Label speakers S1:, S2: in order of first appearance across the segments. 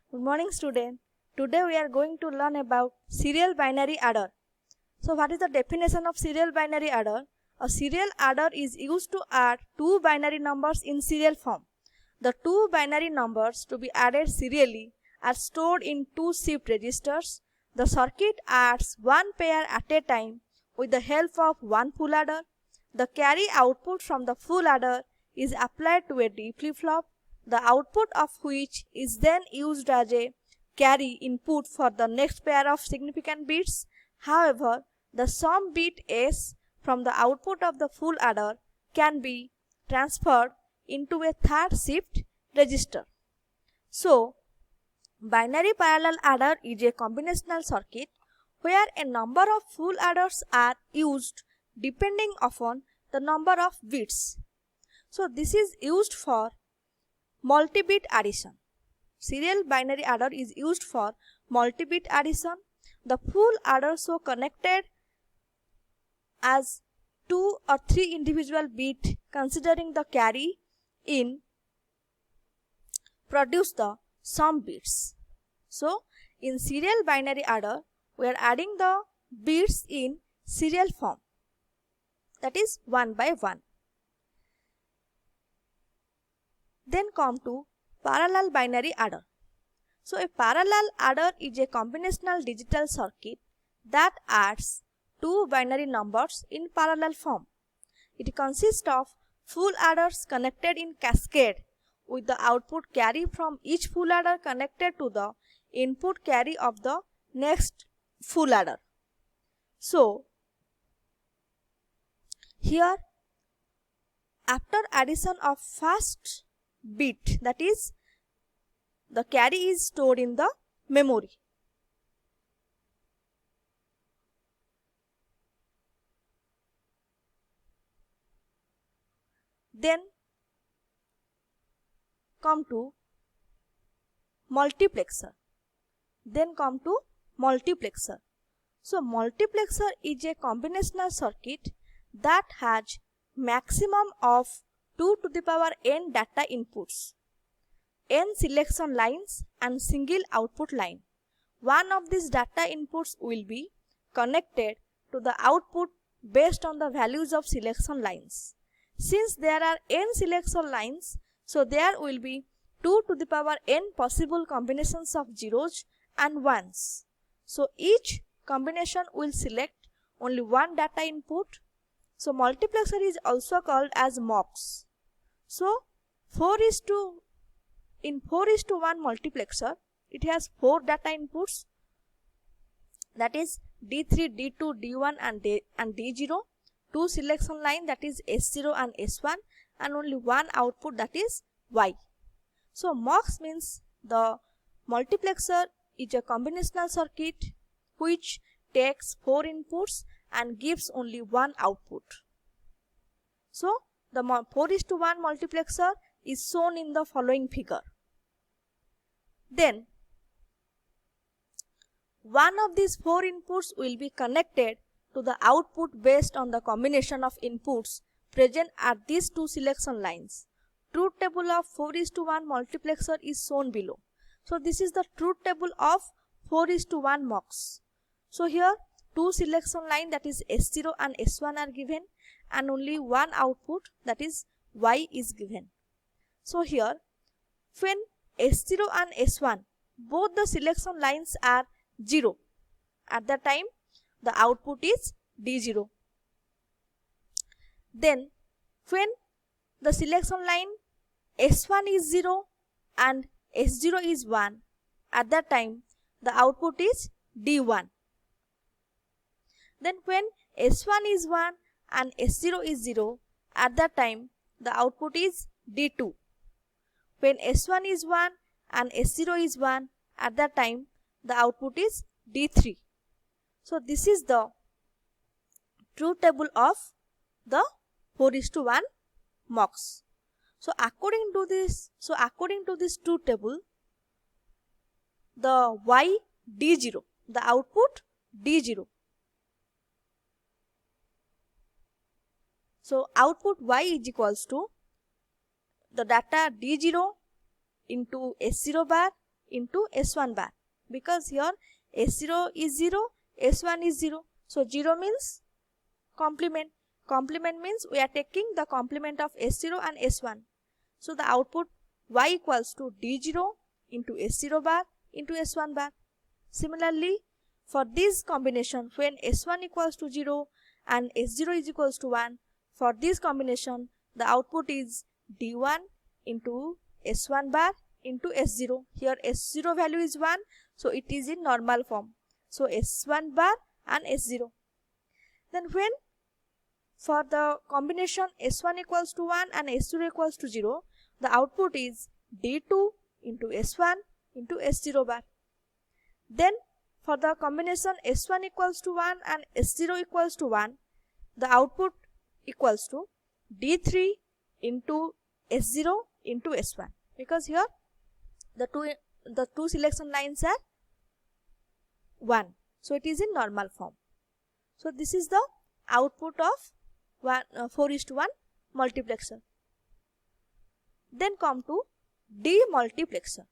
S1: Good morning, student. Today we are going to learn about serial binary adder. So what is the definition of serial binary adder? A serial adder is used to add two binary numbers in serial form. The two binary numbers to be added serially are stored in two shift registers. The circuit adds one pair at a time with the help of one full adder. The carry output from the full adder is applied to a D flip-flop, the output of which is then used as a carry input for the next pair of significant bits. However, the sum bit S from the output of the full adder can be transferred into a third shift register. So, binary parallel adder is a combinational circuit where a number of full adders are used depending upon the number of bits. So, this is used for multi-bit addition. Serial binary adder is used for multi-bit addition. The full adders so connected as 2 or 3 individual bits considering the carry in produce the sum bits. So, in serial binary adder, we are adding the bits in serial form, that is 1 by 1. Then come to parallel binary adder. So, a parallel adder is a combinational digital circuit that adds two binary numbers in parallel form. It consists of full adders connected in cascade with the output carry from each full adder connected to the input carry of the next full adder. So, here after addition of first bit, that is the carry is stored in the memory. Then come to multiplexer. So, multiplexer is a combinational circuit that has maximum of 2 to the power n data inputs, n selection lines and single output line. One of these data inputs will be connected to the output based on the values of selection lines. Since there are n selection lines, so there will be 2 to the power n possible combinations of zeros and ones. So each combination will select only one data input. So multiplexer is also called as MUX. So in 4:1 multiplexer, it has 4 data inputs, that is D3, D2, D1 and D0, 2 selection line, that is S0 and S1, and only one output, that is Y. So MUX means the multiplexer is a combinational circuit which takes 4 inputs and gives only one output. So the 4:1 multiplexer is shown in the following figure. Then one of these 4 inputs will be connected to the output based on the combination of inputs present at these 2 selection lines. Truth table of 4:1 multiplexer is shown below. So this is the truth table of 4:1 MUX. So here 2 selection line, that is S0 and S1 are given, and only one output, that is Y is given. So here when S0 and S1 both the selection lines are 0, at that time the output is D0. Then when the selection line S1 is 0 and S0 is 1, at that time the output is D1. Then when S1 is 1 and S0 is 0, at that time the output is D2. When S1 is 1 and S0 is 1, at that time the output is D3. So this is the truth table of the 4:1 MUX. So according to this truth table, the Y D0, the output D0. So output Y is equals to the data D0 into S0 bar into S1 bar, because here S0 is 0, S1 is 0. So 0 means complement. Complement means we are taking the complement of S0 and S1. So the output Y equals to D0 into S0 bar into S1 bar. Similarly, for this combination, when S1 equals to 0 and S0 is equals to 1, for this combination the output is D1 into S1 bar into S0. Here S0 value is 1, so it is in normal form. So S1 bar and S0. Then when for the combination S1 equals to 1 and S0 equals to 0, the output is D2 into S1 into S0 bar. Then for the combination S1 equals to 1 and S0 equals to 1, the output equals to D3 into S0 into S1, because here the two selection lines are 1, so it is in normal form. So this is the output of 4:1 multiplexer. Then come to demultiplexer.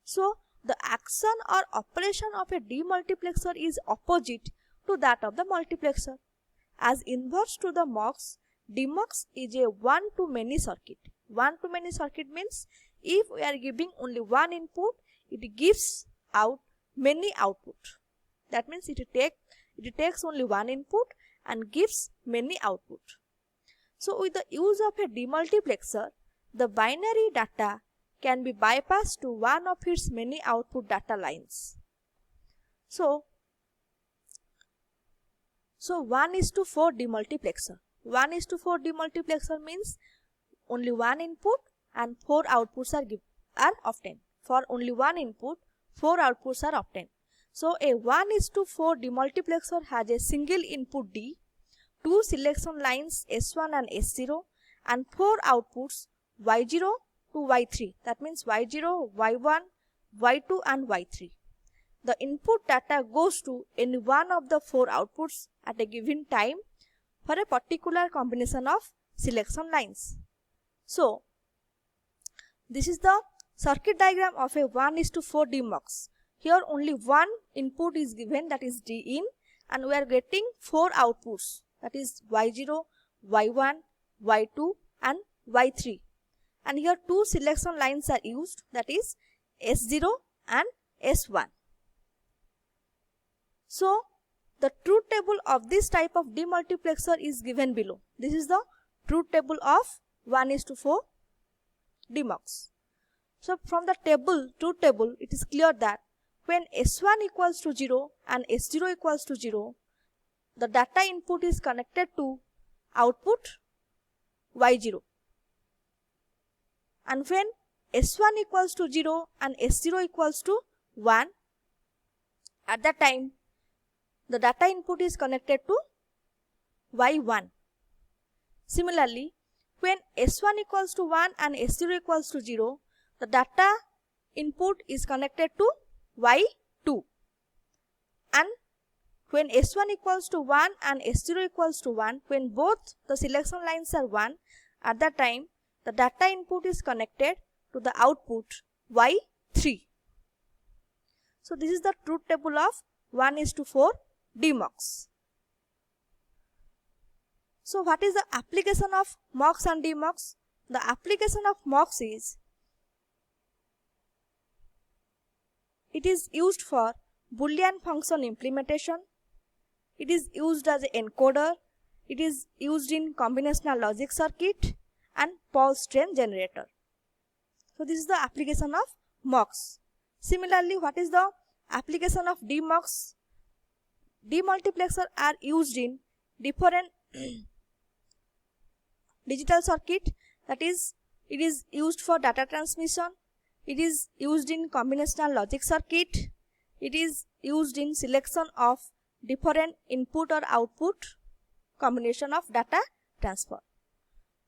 S1: So the action or operation of a demultiplexer is opposite to that of the multiplexer. As inverse to the MUX, DMUX is a one-to-many circuit. One-to-many circuit means if we are giving only one input, it gives out many output. That means it takes only one input and gives many output. So with the use of a demultiplexer, the binary data can be bypassed to one of its many output data lines. So 1:4 demultiplexer. 1:4 demultiplexer means only one input and 4 outputs are obtained. For only one input, 4 outputs are obtained. So a 1:4 demultiplexer has a single input D, 2 selection lines S1 and S0, and 4 outputs Y0 to Y3. That means Y0, Y1, Y2 and Y3. The input data goes to any one of the 4 outputs at a given time for a particular combination of selection lines. So this is the circuit diagram of a 1:4 DMUX. Here only one input is given, that is D in, and we are getting 4 outputs, that is Y0, Y1, Y2 and Y3. And here 2 selection lines are used, that is S0 and S1. So the truth table of this type of demultiplexer is given below. This is the truth table of 1:4 DMUX. So from the truth table, it is clear that when S1 equals to 0 and S0 equals to 0, the data input is connected to output Y0. And when S1 equals to 0 and S0 equals to 1, at that time the data input is connected to Y1. Similarly, when S1 equals to 1 and S0 equals to 0, the data input is connected to Y2. And when S1 equals to 1 and S0 equals to 1, when both the selection lines are 1, at that time the data input is connected to the output Y3. So this is the truth table of 1:4 DMUX. So what is the application of MUX and DMUX? The application of MUX is, it is used for Boolean function implementation. It is used as an encoder. It is used in combinational logic circuit and pulse train generator. So this is the application of MUX. Similarly, what is the application of DMUX? Demultiplexer are used in different digital circuit, that is, it is used for data transmission, it is used in combinational logic circuit, it is used in selection of different input or output, combination of data transfer.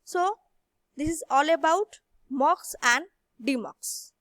S1: So this is all about MUX and DMUX.